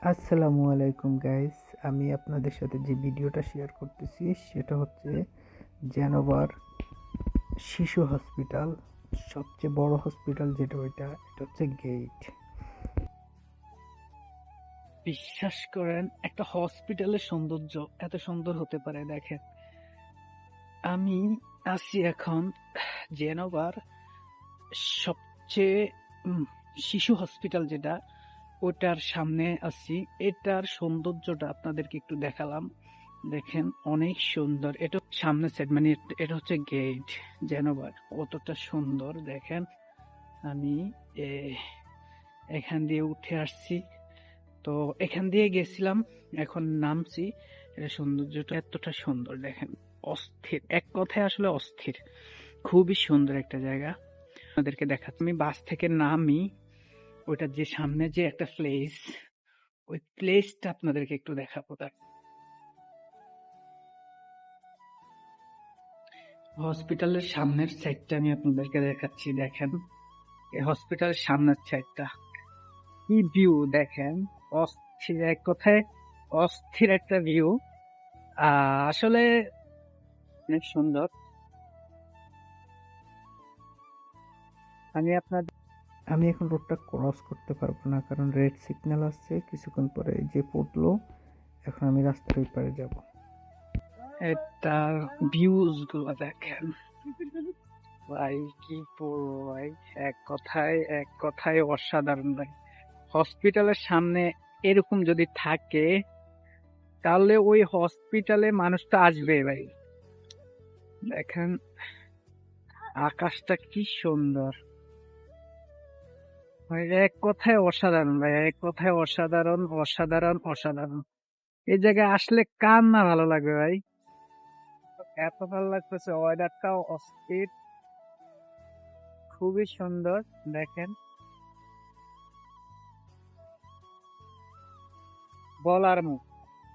আসসালামু আলাইকুম গাইস। আমি আপনাদের সাথে যে ভিডিওটা শেয়ার করতেছি সেটা হচ্ছে জেনোভার শিশু হসপিটাল, সবচেয়ে বড় হসপিটাল যেটা এটা হচ্ছে গেট। বিশ্বাস করেন একটা হসপিটালের সৌন্দর্য এত সুন্দর হতে পারে দেখেন। আমি আছি এখন জেনোভার সবচেয়ে শিশু হসপিটাল যেটা ওটার সামনে আছি। এটার সৌন্দর্যটা আপনাদেরকে একটু দেখালাম। দেখেন অনেক সুন্দর। এটা সামনে সাইড মানে এটা হচ্ছে গেট। জেনোভার কতটা সুন্দর দেখেন। আমি এখান দিয়ে উঠে আসছি, তো এখান দিয়ে গেছিলাম, এখন নামছি। এটা সৌন্দর্যটা এতটা সুন্দর দেখেন, অস্থির, এক কথায় আসলে অস্থির। খুবই সুন্দর একটা জায়গা। আপনাদেরকে দেখাচ্ছি, আমি বাস থেকে নামি, ওইটা যে সামনে যে একটা প্লেস, ওই প্লেসটা আপনাদেরকে একটু দেখাবো। তার হসপিটালের সামনের সাইডটা আমি আপনাদেরকে দেখাচ্ছি। দেখেন এই হসপিটালের সামনের সাইডটা কি ভিউ দেখেন, অস্থির, এক কথায় অস্থির একটা ভিউ। আসলে অনেক সুন্দর। আমি আপনাদের আমি এখন রোডটা ক্রস করতে পারবো না, কারণ রেড সিগন্যাল আসছে। কিছুক্ষণ পরে যে পড়লো, এখন আমি রাস্তার ওই পারে যাব। এটার ভিউজ গুলো দেখেন ভাই, কি বলবো ভাই, এক কথায় অসাধারণ ভাই। হসপিটালের সামনে এরকম যদি থাকে তাহলে ওই হসপিটালে মানুষ তো আসবে ভাই। দেখেন আকাশটা কি সুন্দর ভাই, এক কথায় অসাধারণ ভাই, এক কথায় অসাধারণ, অসাধারণ, অসাধারণ। এই জায়গায় আসলে কার না ভালো লাগবে ভাই। এত ভালো লাগতেছে, ওয়েদারটাও অস্থির, খুবই সুন্দর। দেখেন বলার মুখ।